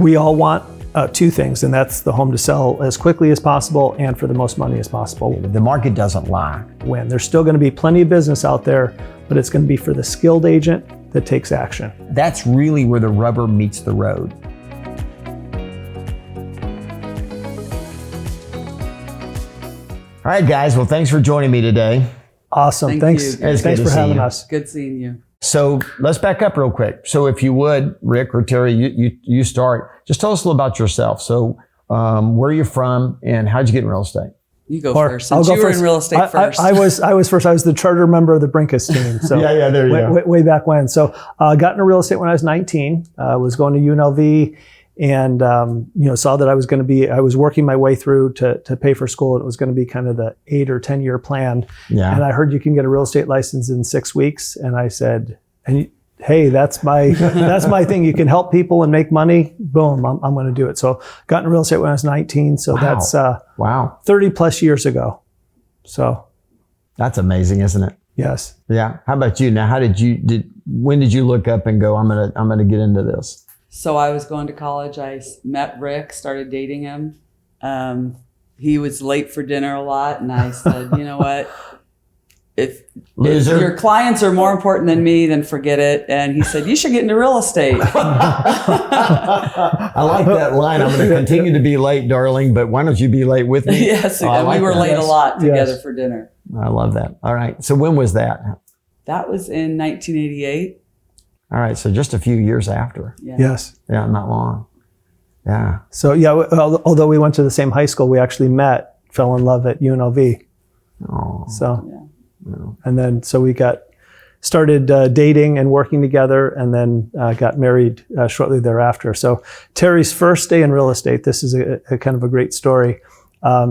We all want two things, and that's the home to sell as quickly as possible and for the most money as possible. The market doesn't lie. When there's still going to be plenty of business out there, but it's going to be for the skilled agent that takes action. That's really where the rubber meets the road. All right, guys. Well, thanks for joining me today. Awesome. Thank Thanks. you. Thanks for having us. Good seeing you. So let's back up real quick. So if you would, Rick or Terry, you start. Just tell us a little about yourself. So where are you from and how'd you get in real estate? You go first. Since you were in real estate first. I was first. I was the charter member of the Brinkus team. So yeah, there you go. Way back when. So got into real estate when I was 19. Was going to UNLV and saw that I was working my way through to pay for school. It was going to be kind of the 8 or 10 year plan. Yeah. And I heard you can get a real estate license in 6 weeks. And I said, hey, that's my thing. You can help people and make money. Boom, I'm going to do it. So got into real estate when I was 19. So that's 30 plus years ago. So that's amazing, isn't it? Yes. Yeah. How about you? Now, when did you look up and go, I'm gonna get into this? So I was going to college. I met Rick, started dating him. He was late for dinner a lot, and I said, you know what? If your clients are more important than me, then forget it. And he said, you should get into real estate. I like that line. I'm going to continue to be late, darling, but why don't you be late with me? Yes, we were late a lot together for dinner. I love that. All right. So when was that? That was in 1988. All right. So just a few years after. Yeah. Yes. Yeah, not long. Yeah. So although we went to the same high school, we actually fell in love at UNLV. Oh. So. Yeah. And then, so we started dating and working together, and then got married shortly thereafter. So Terry's first day in real estate, this is a kind of a great story.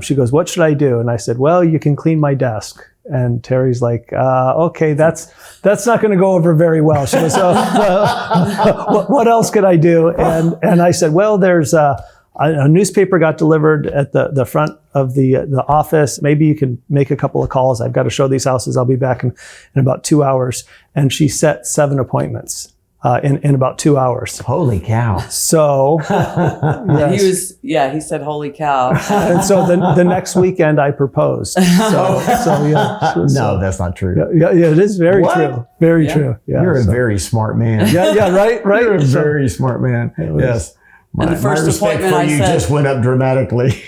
She goes, what should I do? And I said, well, you can clean my desk. And Terry's like, okay, that's not going to go over very well. She goes, what else could I do? And I said, well, there's a newspaper got delivered at the front of the office. Maybe you can make a couple of calls. I've got to show these houses. I'll be back in about 2 hours. And she set 7 appointments in about 2 hours. Holy cow. So yes. He said, holy cow. And so the next weekend I proposed. No, that's not true. Yeah, it is very true. Very true. Yeah, You're a very smart man. Yeah, right. You're a very smart man. Yes. And the first appointment, I said, just went up dramatically.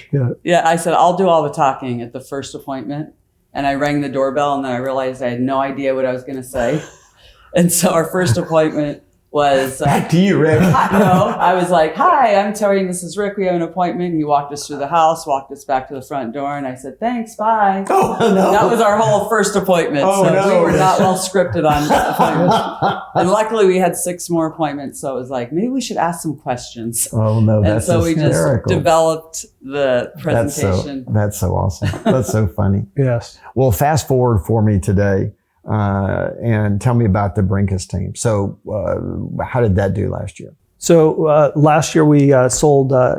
Yeah, I said, I'll do all the talking at the first appointment. And I rang the doorbell, and then I realized I had no idea what I was going to say. And so our first appointment was... Back to you, Rick. I was like, hi, I'm Terry, and this is Rick. We have an appointment. He walked us through the house, walked us back to the front door, and I said, thanks, bye. Oh, no. That was our whole first appointment. Oh, so no. we were not well scripted on appointments. And luckily, we had 6 more appointments, so it was like, maybe we should ask some questions. Oh, no, that's And so we hysterical. just developed the presentation. That's so awesome. That's so funny. Yes. Well, fast forward for me today. And tell me about the Brinkus team. So how did that do last year? So last year we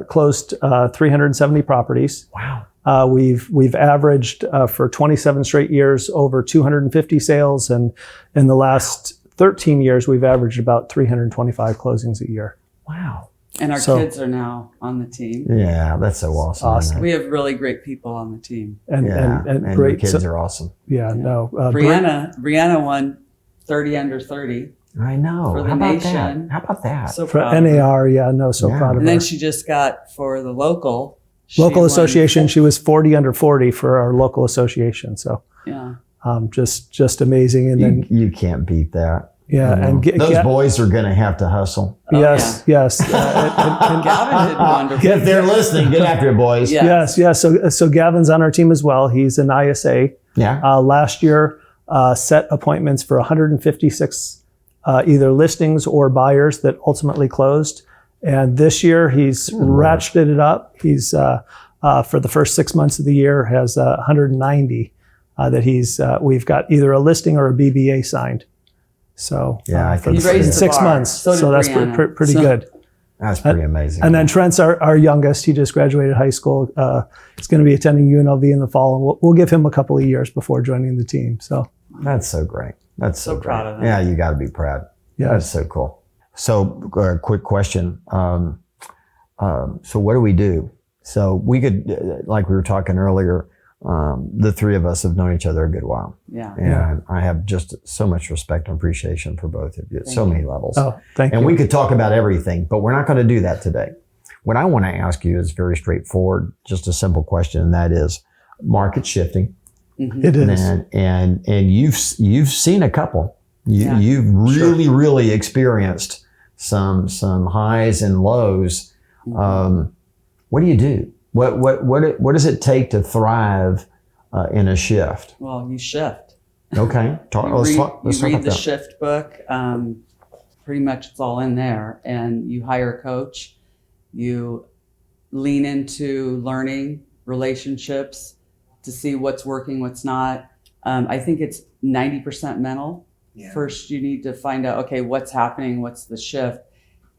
closed 370 properties. Wow. We've averaged for 27 straight years over 250 sales, and in the last 13 years we've averaged about 325 closings a year. Wow. And our kids are now on the team. Yeah, that's so awesome. We have really great people on the team. And your great kids are awesome. Brianna won 30 under 30. I know. For the How about nation. that? How about that? So for proud of her. NAR, so proud of her. And then she just got for the local association. She was 40 under 40 for our local association. So yeah, just amazing. And then you can't beat that. Yeah, and those boys are going to have to hustle. Yes. And Gavin did wonderful. If they're listening, get after it, boys. Yes. So Gavin's on our team as well. He's an ISA. Yeah. Last year, set appointments for 156 either listings or buyers that ultimately closed. And this year, he's ratcheted it up. He's for the first 6 months of the year has 190 that we've got either a listing or a BBA signed. So for he raised 6 months, so that's pretty good. That's pretty amazing. And then Trent's our youngest. He just graduated high school. He's going to be attending UNLV in the fall, and we'll give him a couple of years before joining the team. So that's so great. That's so proud of him. Yeah, you got to be proud. Yeah, that's so cool. So, quick question: So what do we do? So we could, like we were talking earlier, the three of us have known each other a good while. Yeah. And I have just so much respect and appreciation for both of you at so many levels. Oh, thank you. And we could talk about everything, but we're not going to do that today. What I want to ask you is very straightforward, just a simple question, and that is market shifting. It is. And you've seen a couple. Yeah. You've really experienced some highs and lows. What do you do? What does it take to thrive in a shift? Well, you shift. Okay, let's talk You read about the that. shift book. Pretty much it's all in there. And you hire a coach. You lean into learning relationships to see what's working, what's not. I think it's 90% mental. Yeah. First, you need to find out, okay, what's happening? What's the shift?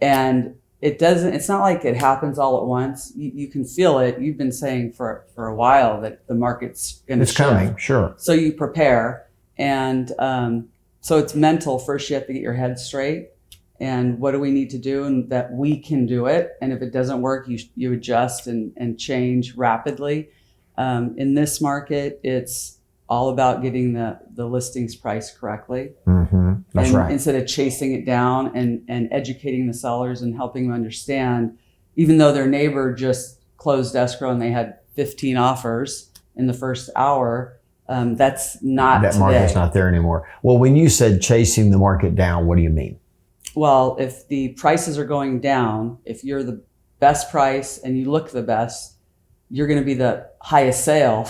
And it's not like it happens all at once. You can feel it. You've been saying for a while that the market's going to shift. It's coming, sure. So you prepare. And so it's mental. First, you have to get your head straight. And what do we need to do? And that we can do it. And if it doesn't work, you adjust and change rapidly. In this market, it's all about getting the listings priced correctly. Mm-hmm. That's and right. Instead of chasing it down and educating the sellers and helping them understand, even though their neighbor just closed escrow and they had 15 offers in the first hour, that's not That market's today. not there anymore. Well, when you said chasing the market down, what do you mean? Well, if the prices are going down, if you're the best price and you look the best, you're going to be the highest sale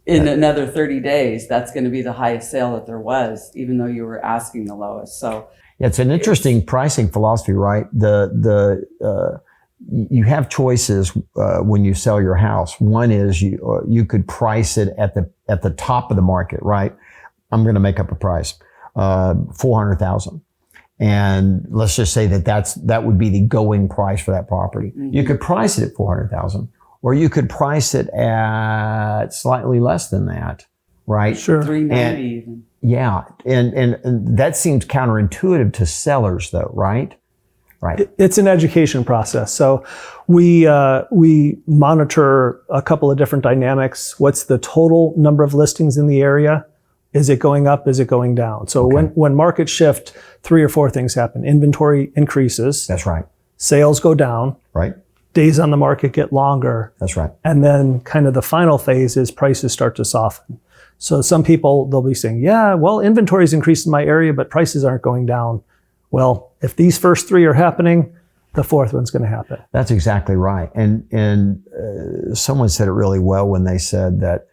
in another 30 days. That's going to be the highest sale that there was, even though you were asking the lowest. So Yeah, it's an interesting pricing philosophy, right? You have choices when you sell your house. One is you could price it at the top of the market, right? I'm going to make up a price, $400,000. And let's just say that would be the going price for that property. Mm-hmm. You could price it at $400,000, or you could price it at slightly less than that, right? Sure. $390 even. Yeah, and that seems counterintuitive to sellers, though, right? Right. It's an education process. So we monitor a couple of different dynamics. What's the total number of listings in the area? Is it going up? Is it going down? So when markets shift, 3 or 4 things happen. Inventory increases. That's right. Sales go down. Right. Days on the market get longer. That's right. And then kind of the final phase is prices start to soften. So some people, they'll be saying, yeah, well, inventory's increased in my area, but prices aren't going down. Well, if these first 3 are happening, the 4th one's going to happen. That's exactly right. And someone said it really well when they said that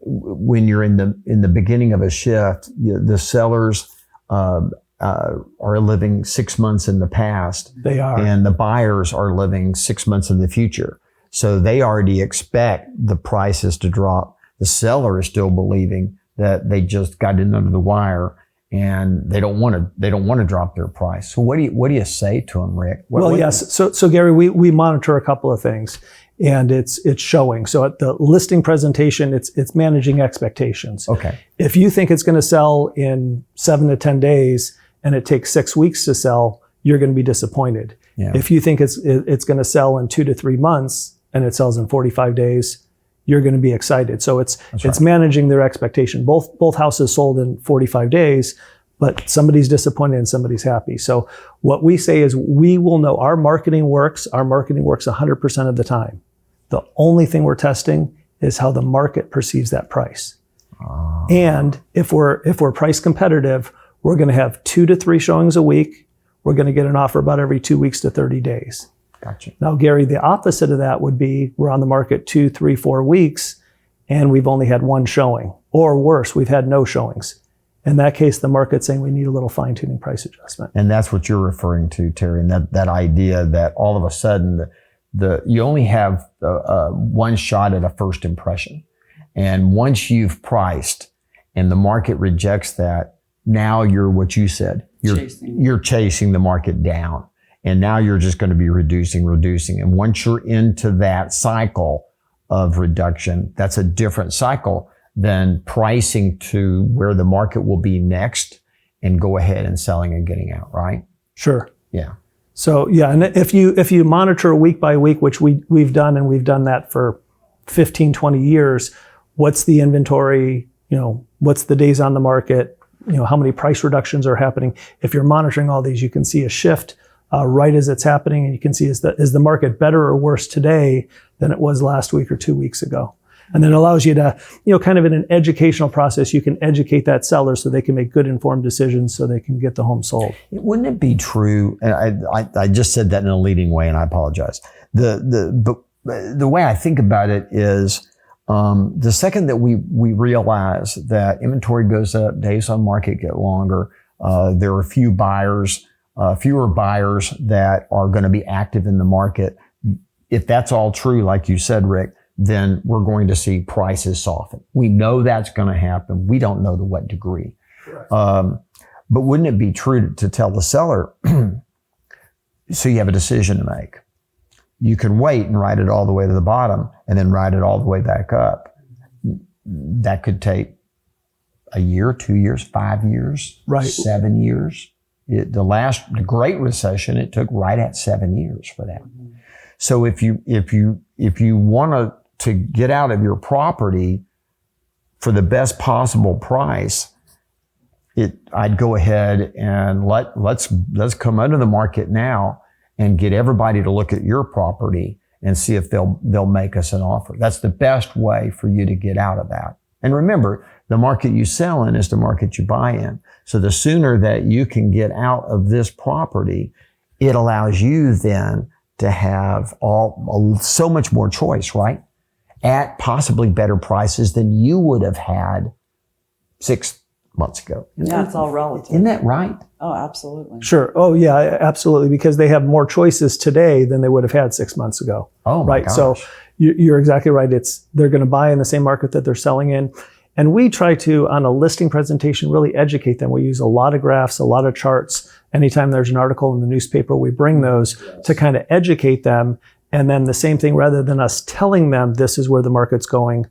when you're in the beginning of a shift, the sellers are living 6 months in the past. They are. And the buyers are living 6 months in the future. So they already expect the prices to drop. The seller is still believing that they just got in under the wire, and they don't want to drop their price. So what do you say to them, Rick? Yes. So Gary, we monitor a couple of things, and it's showing. So at the listing presentation, it's managing expectations. Okay. If you think it's going to sell in 7 to 10 days and it takes 6 weeks to sell, you're going to be disappointed. Yeah. If you think it's going to sell in 2 to 3 months and it sells in 45 days, you're going to be excited. So it's managing their expectation. Both houses sold in 45 days, but somebody's disappointed and somebody's happy. So what we say is we will know our marketing works. Our marketing works 100% of the time. The only thing we're testing is how the market perceives that price. And if we're price competitive, we're going to have 2 to 3 showings a week. We're going to get an offer about every 2 weeks to 30 days. Gotcha. Now, Gary, the opposite of that would be we're on the market 2, 3, 4 weeks, and we've only had 1 showing. Or worse, we've had no showings. In that case, the market's saying we need a little fine-tuning price adjustment. And that's what you're referring to, Terry, and that idea that all of a sudden you only have one shot at a first impression. And once you've priced and the market rejects that, now you're what you said. You're chasing the market down. And now you're just going to be reducing. And once you're into that cycle of reduction, that's a different cycle than pricing to where the market will be next and go ahead and selling and getting out, right? Sure. Yeah. So yeah, and if you monitor week by week, which we've done, and we've done that for 15, 20 years, what's the inventory, what's the days on the market, how many price reductions are happening. If you're monitoring all these, you can see a shift right as it's happening, and you can see is the market better or worse today than it was last week or 2 weeks ago. And then it allows you to, kind of in an educational process, you can educate that seller so they can make good informed decisions so they can get the home sold. Wouldn't it be true? And I just said that in a leading way, and I apologize. But the way I think about it is, the second that we realize that inventory goes up, days on market get longer, there are fewer buyers that are going to be active in the market. If that's all true, like you said, Rick, then we're going to see prices soften. We know that's going to happen. We don't know to what degree. But wouldn't it be true to tell the seller, so you have a decision to make? You can wait and ride it all the way to the bottom and then ride it all the way back up. That could take a year, 2 years, 5 years, right. 7 years. The Great Recession, it took right at 7 years for that. So if you want to get out of your property for the best possible price, I'd go ahead and let's come under the market now and get everybody to look at your property and see if they'll make us an offer. That's the best way for you to get out of that. And remember, the market you sell in is the market you buy in. So the sooner that you can get out of this property, it allows you then to have so much more choice, right? At possibly better prices than you would have had 6 months ago. Yeah, it's all relative. Isn't that right? Oh, absolutely. Sure. Oh, yeah, absolutely. Because they have more choices today than they would have had 6 months ago. Oh, my right. gosh. So you're exactly right. They're going to buy in the same market that they're selling in. And we try to, on a listing presentation, really educate them. We use a lot of graphs, a lot of charts. Anytime there's an article in the newspaper, we bring those to kind of educate them. And then the same thing, rather than us telling them this is where the market's going,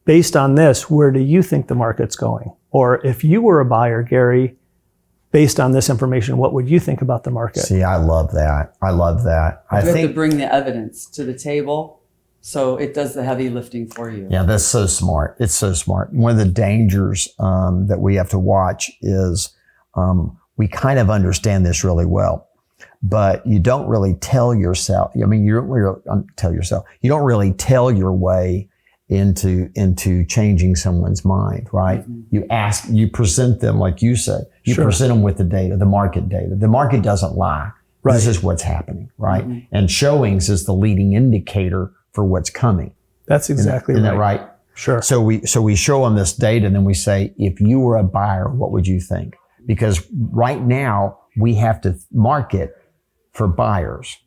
based on this, where do you think the market's going? Or if you were a buyer, Gary, based on this information, what would you think about the market? See, I love that. I You think have to bring the evidence to the table, so it does the heavy lifting for you. Yeah, that's so smart. It's so smart. One of the dangers that we have to watch is we kind of understand this really well, but you don't really tell yourself. I mean, you don't really tell yourself. You don't really tell your way into changing someone's mind, right? Mm-hmm. You present them, like you said, you Sure. present them with the data, the market data. The market doesn't lie. Right. This is what's happening, right? Mm-hmm. And showings is the leading indicator for what's coming. That's exactly Isn't right. that right? Sure. So we show them this data, and then we say, if you were a buyer, what would you think? Because right now we have to market for buyers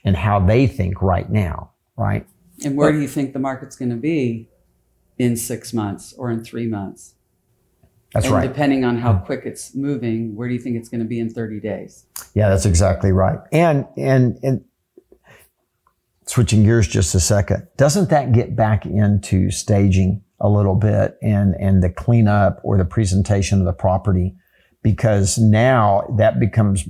and how they think right now, right? And where do you think the market's going to be in 6 months or in 3 months? That's and right. depending on how quick it's moving, where do you think it's going to be in 30 days? Yeah, that's exactly right. And switching gears just a second, doesn't that get back into staging a little bit and the cleanup or the presentation of the property? Because now that becomes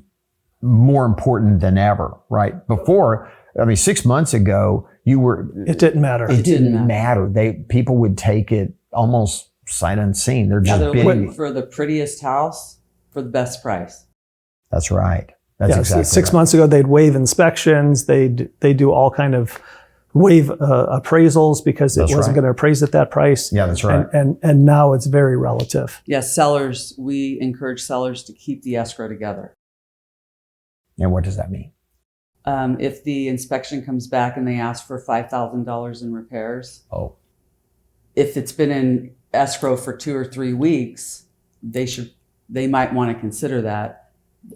more important than ever, right? Before, 6 months ago, it didn't matter. It didn't matter. People would take it almost sight unseen. They're just They're big. looking for the prettiest house for the best price. That's right. That's exactly Six right. months ago, they'd waive inspections. They do all kind of waive appraisals because it That's wasn't right. going to appraise at that price. Yeah, that's right. And now it's very relative. Yes, sellers, we encourage sellers to keep the escrow together. And what does that mean? If the inspection comes back and they ask for $5,000 in repairs, if it's been in escrow for 2 or 3 weeks, they might want to consider that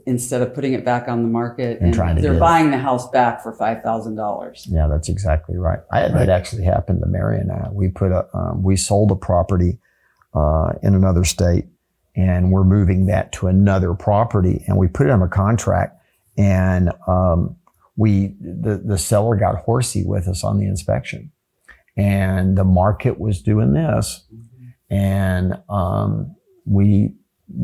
instead of putting it back on the market and trying to they're get it. buying the house back for $5,000. Yeah, that's exactly right. That actually happened to Mary and I. We sold a property in another state, and we're moving that to another property, and we put it under contract, and the seller got horsey with us on the inspection, and the market was doing this, and we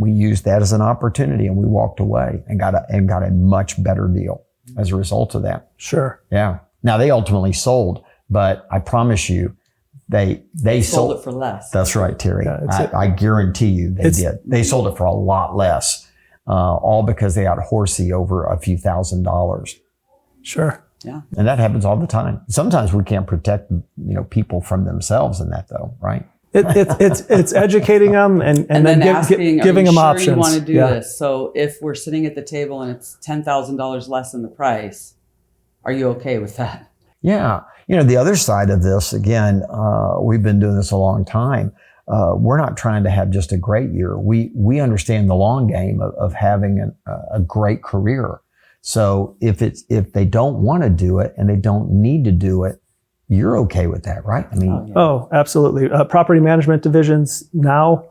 used that as an opportunity, and we walked away and got a much better deal. as a result of that. Sure. Yeah. Now they ultimately sold, but I promise you, they sold it for less. That's right, Terry. Yeah, I guarantee you they did. They sold it for a lot less, all because they got horsey over a few $1,000s. Sure. Yeah. And that happens all the time. Sometimes we can't protect, people from themselves in that though, right? It's educating them and then then asking, giving are them you sure options. you want to do this? So if we're sitting at the table and it's $10,000 less than the price, are you okay with that? Yeah. The other side of this, again, we've been doing this a long time. We're not trying to have just a great year. We understand the long game of having a great career. So if they don't want to do it and they don't need to do it, you're okay with that, right? I mean, Oh, absolutely. Property management divisions now,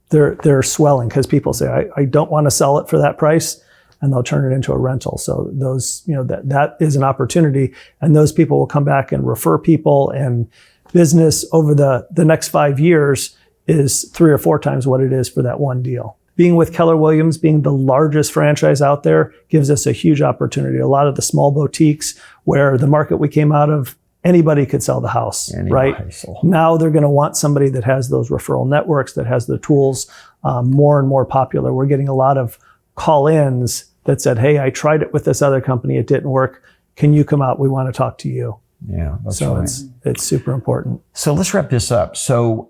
they're swelling because people say, I don't want to sell it for that price, and they'll turn it into a rental. So those, that is an opportunity, and those people will come back and refer people, and business over the next 5 years is 3 or 4 times what it is for that one deal. Being with Keller Williams, being the largest franchise out there, gives us a huge opportunity. A lot of the small boutiques where the market we came out of, anybody could sell the house, right? Now they're going to want somebody that has those referral networks, that has the tools, more and more popular. We're getting a lot of call-ins that said, hey, I tried it with this other company. It didn't work. Can you come out? We want to talk to you. Yeah, that's so right. It's super important. So let's wrap this up. So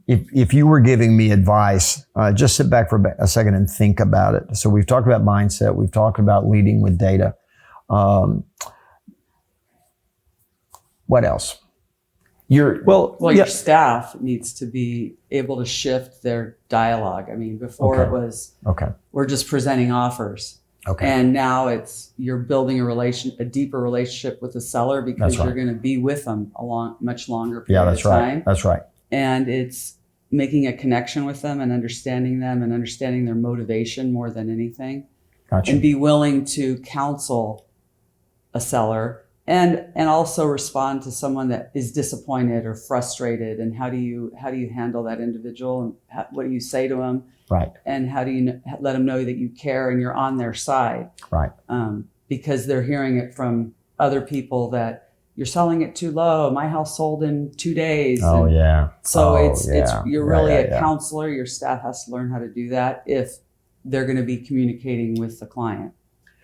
if you were giving me advice, just sit back for a second and think about it. So we've talked about mindset. We've talked about leading with data. What else? Your staff needs to be able to shift their dialogue. I mean, before it was, we're just presenting offers. Okay. And now you're building a deeper relationship with the seller because you're going to be with them a much longer period of time. That's right. And it's making a connection with them and understanding them and understanding their motivation more than anything. Gotcha. And be willing to counsel a seller and also respond to someone that is disappointed or frustrated. And how do you handle that individual, and what do you say to them? Right. And how do you let them know that you care and you're on their side? Right. Because they're hearing it from other people that you're selling it too low. My house sold in 2 days. Oh, and yeah. So you're really a counselor. Your staff has to learn how to do that if they're going to be communicating with the client.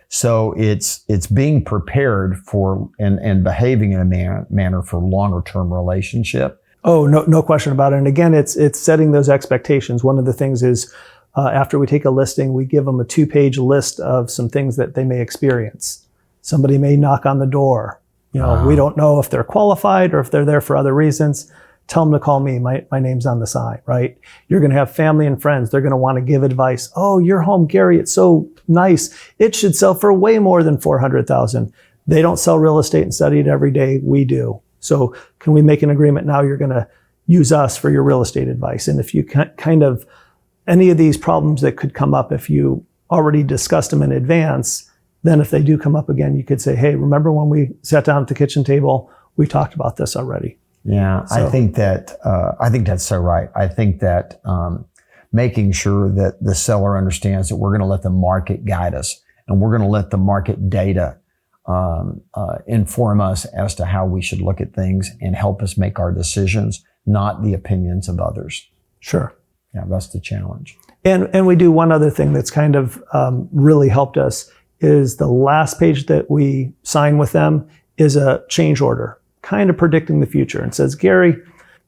So it's being prepared for and behaving in a manner for longer term relationship. Oh, no question about it. And again, it's setting those expectations. One of the things is after we take a listing, we give them a 2-page list of some things that they may experience. Somebody may knock on the door. We don't know if they're qualified or if they're there for other reasons. Tell them to call me. My name's on the sign, right? You're going to have family and friends. They're going to want to give advice. Oh, your home, Gary, it's so nice. It should sell for way more than $400,000. They don't sell real estate and study it every day. We do. So can we make an agreement now you're going to use us for your real estate advice? And if you kind of, any of these problems that could come up, if you already discussed them in advance, then if they do come up again, you could say, hey, remember when we sat down at the kitchen table, we talked about this already. Yeah, so. I think that's so right. I think that making sure that the seller understands that we're going to let the market guide us and we're going to let the market data inform us as to how we should look at things and help us make our decisions, not the opinions of others. Sure. Yeah, that's the challenge. And we do one other thing that's kind of really helped us is the last page that we sign with them is a change order, kind of predicting the future, and says, Gary,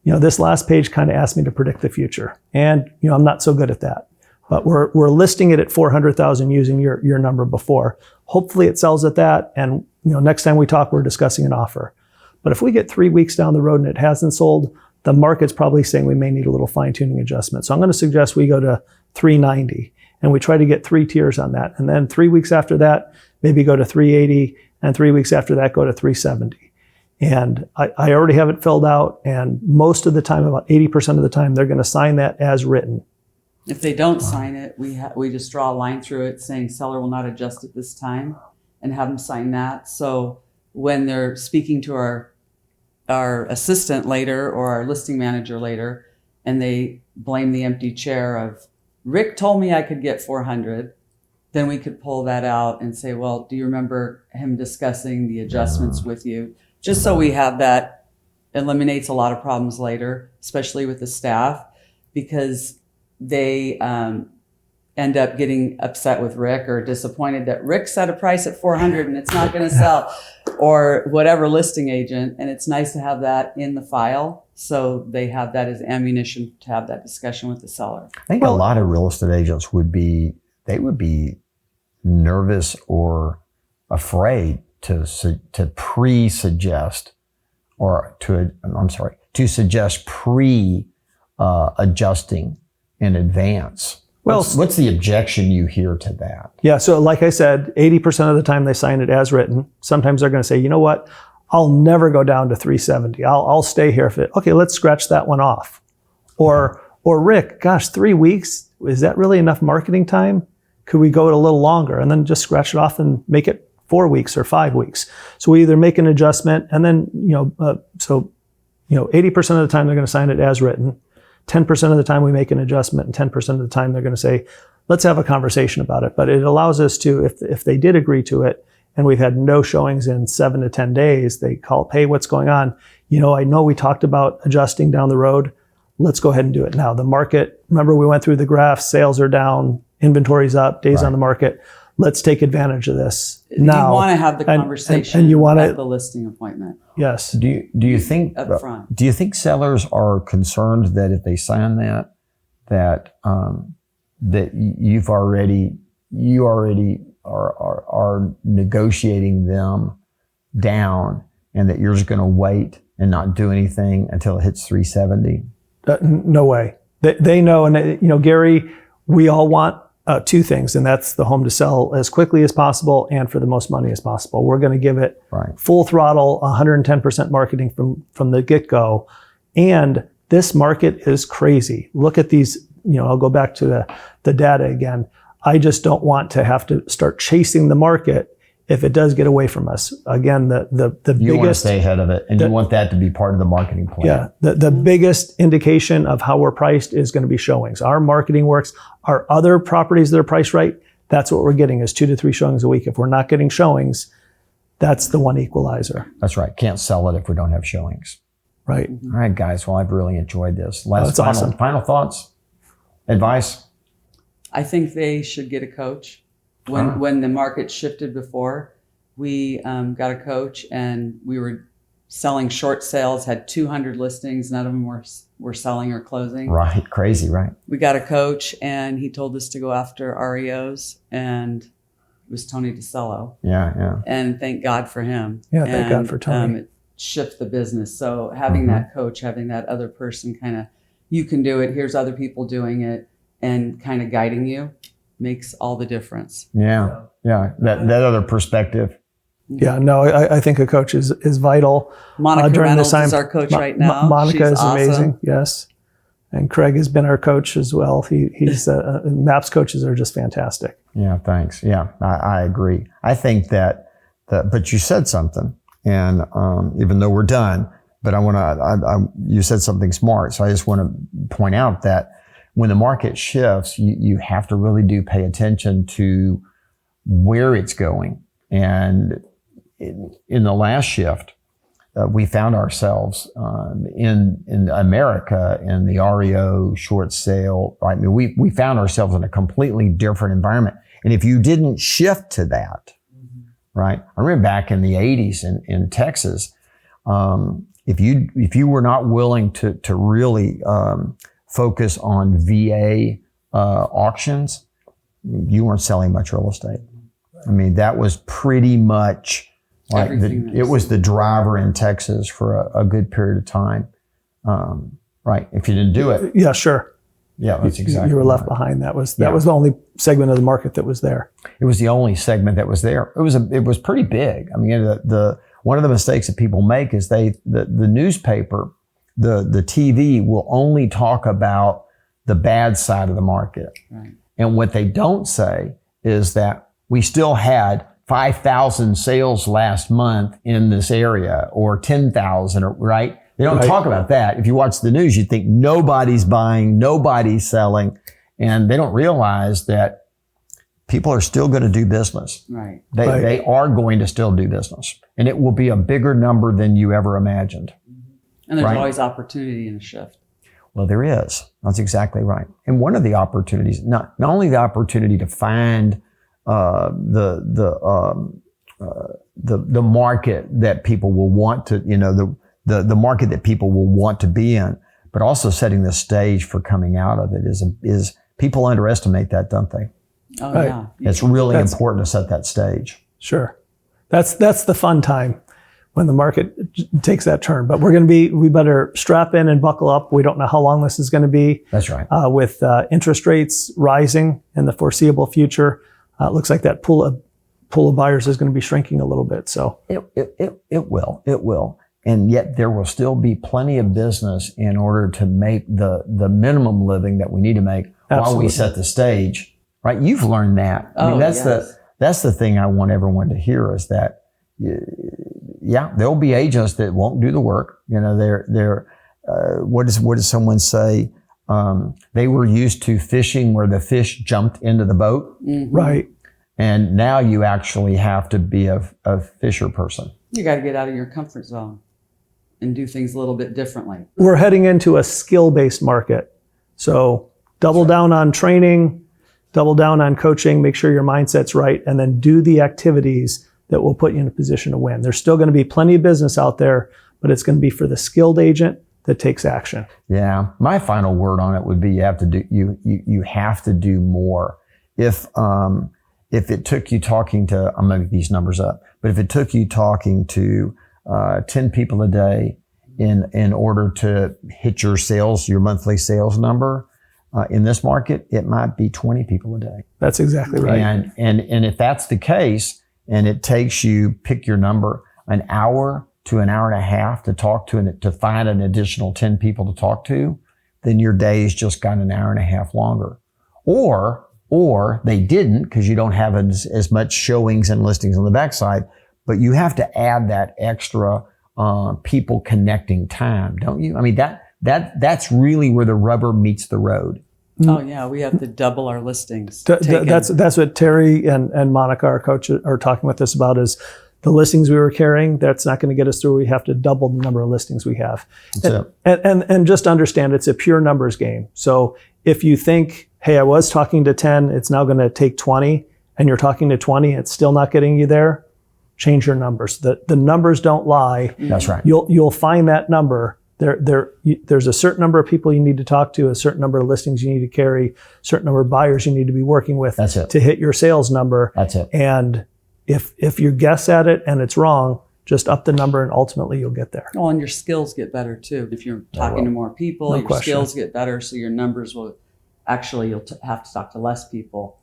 this last page kind of asked me to predict the future. And, I'm not so good at that. But we're listing it at 400,000 using your number before. Hopefully it sells at that. And, next time we talk, we're discussing an offer. But if we get 3 weeks down the road and it hasn't sold, the market's probably saying we may need a little fine tuning adjustment. So I'm going to suggest we go to 390 and we try to get 3 tiers on that. And then 3 weeks after that, maybe go to 380, and 3 weeks after that, go to 370. And I already have it filled out. And most of the time, about 80% of the time, they're going to sign that as written. If they don't sign it, we just draw a line through it saying seller will not adjust at this time and have them sign that. So when they're speaking to our assistant later or our listing manager later, and they blame the empty chair of, Rick told me I could get 400, then we could pull that out and say, well, do you remember him discussing the adjustments with you? Just so we have that, eliminates a lot of problems later, especially with the staff, because they end up getting upset with Rick or disappointed that Rick set a price at 400 and it's not going to sell, or whatever listing agent. And it's nice to have that in the file, so they have that as ammunition to have that discussion with the seller. I think a lot of real estate agents would be nervous or afraid to pre-suggest to suggest adjusting in advance. Well, what's the objection you hear to that? Yeah, so like I said, 80% of the time they sign it as written. Sometimes they're going to say, you know what, I'll never go down to 370. I'll stay here. Okay, let's scratch that one off. Or Rick, gosh, 3 weeks, is that really enough marketing time? Could we go it a little longer and then just scratch it off and make it 4 weeks or 5 weeks? So we either make an adjustment and then, 80% of the time they're going to sign it as written. 10% of the time we make an adjustment, and 10% of the time they're going to say, let's have a conversation about it. But it allows us to, if they did agree to it and we've had no showings in 7 to 10 days, they call, hey, what's going on? I know we talked about adjusting down the road. Let's go ahead and do it now. The market, remember we went through the graph, sales are down, inventory's up, days on the market. Let's take advantage of this now. You want to have the conversation and you want at the listing appointment. Yes. Do you think up front? Do you think sellers are concerned that if they sign that you already are negotiating them down, and that you're just going to wait and not do anything until it hits 370? No way. They know, and Gary, we all want two things, and that's the home to sell as quickly as possible and for the most money as possible. We're going to give it full throttle, 110% marketing from the get-go. And this market is crazy. Look at these, I'll go back to the data again. I just don't want to have to start chasing the market if it does get away from us. Again, the biggest... You want to stay ahead of it, and you want that to be part of the marketing plan. Yeah, the biggest indication of how we're priced is going to be showings. Our marketing works. Our other properties that are priced right, that's what we're getting, is 2 to 3 showings a week. If we're not getting showings, that's the one equalizer. That's right. Can't sell it if we don't have showings. Right. All right, guys. Well, I've really enjoyed this. Awesome. Final thoughts? Advice? I think they should get a coach. When the market shifted before, we got a coach, and we were selling short sales, had 200 listings. None of them were selling or closing. Right. Crazy, right? We got a coach, and he told us to go after REOs, and it was Tony DeCello. Yeah. And thank God for him. Yeah, thank God for Tony. It shifted the business. So having that coach, having that other person kind of, you can do it, here's other people doing it, and kind of guiding you makes all the difference. Yeah. That other perspective. Yeah, no, I think a coach is vital. Monica during Reynolds this time. is our coach right now. Monica She's is amazing. Awesome. Yes. And Craig has been our coach as well. He's MAPS coaches are just fantastic. Yeah, thanks. Yeah, I agree. I think but you said something, and even though we're done, but you said something smart. So I just want to point out that when the market shifts, you have to really do pay attention to where it's going. And in the last shift, we found ourselves in America in the REO short sale. Right? I mean, we found ourselves in a completely different environment. And if you didn't shift to that, right? I remember back in the 80s in Texas, if you were not willing to really focus on VA auctions, you weren't selling much real estate. I mean, that was pretty much like it was the driver in Texas for a good period of time. Right. If you didn't do it. Yeah, sure. Yeah, that's exactly. You were left behind. That was the only segment of the market that was there. It was the only segment that was there. It was pretty big. I mean, one of the mistakes that people make is the newspaper, the TV will only talk about the bad side of the market. Right. And what they don't say is that we still had 5,000 sales last month in this area, or 10,000, right? They don't talk about that. If you watch the news, you'd think nobody's buying, nobody's selling, and they don't realize that people are still going to do business. Right. They are going to still do business, and it will be a bigger number than you ever imagined. And there's Right. always opportunity in a shift. Well, there is. That's exactly right. And one of the opportunities, not only the opportunity to find the market that people will want to, the market that people will want to be in, but also setting the stage for coming out of it is people underestimate that, don't they? Oh, Right. yeah. It's really important to set that stage. Sure. That's the fun time when the market takes that turn. But we better strap in and buckle up. We don't know how long this is going to be. That's right. With interest rates rising in the foreseeable future, it looks like that pool of buyers is going to be shrinking a little bit. So It will. And yet there will still be plenty of business in order to make the minimum living that we need to make while Absolutely. we set the stage. Right? You've learned that. I mean, Oh, that's yes. that's the thing I want everyone to hear is that, yeah, there'll be agents that won't do the work. What does someone say? They were used to fishing where the fish jumped into the boat. Mhm. right. And now you actually have to be a fisher person. You got to get out of your comfort zone and do things a little bit differently. We're heading into a skill-based market. So double down on training, double down on coaching, make sure your mindset's right, and then do the activities that will put you in a position to win. There's still going to be plenty of business out there, but it's going to be for the skilled agent that takes action. Yeah. My final word on it would be you have to do more. If it took you talking to, I'm going to make these numbers up, but if it took you talking to 10 people a day in order to hit your monthly sales number, in this market, it might be 20 people a day. That's exactly right. And if that's the case, and it takes you, pick your number, an hour to an hour and a half to talk to and to find an additional 10 people to talk to, then your day's just got an hour and a half longer. Or they didn't because you don't have as much showings and listings on the backside, but you have to add that extra people connecting time, don't you? I mean, that's really where the rubber meets the road. Oh yeah, we have to double our listings. That's what Terry and Monica, our coach, are talking with us about is the listings we were carrying. That's not going to get us through. We have to double the number of listings we have. And just understand it's a pure numbers game. So if you think, hey, I was talking to 10, it's now going to take 20, and you're talking to 20, it's still not getting you there, change your numbers. The numbers don't lie. That's right. You'll find that number. There's a certain number of people you need to talk to, a certain number of listings you need to carry, a certain number of buyers you need to be working with That's it. to hit your sales number. That's it. And if you guess at it and it's wrong, just up the number and ultimately you'll get there. Oh, and your skills get better too. If you're talking to more people, No your question. skills get better, so your numbers will actually have to talk to less people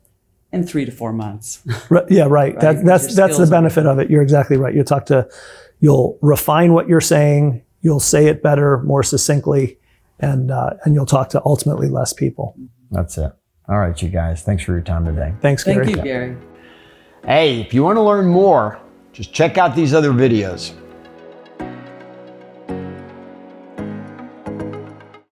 in 3 to 4 months. Yeah, right. Right, That's because your the skills benefit of it. You're exactly right. You'll refine what you're saying. You'll say it better, more succinctly, and you'll talk to ultimately less people. That's it. All right, you guys. Thanks for your time today. Thanks, Gary. Thank you, Gary. Hey, if you want to learn more, just check out these other videos.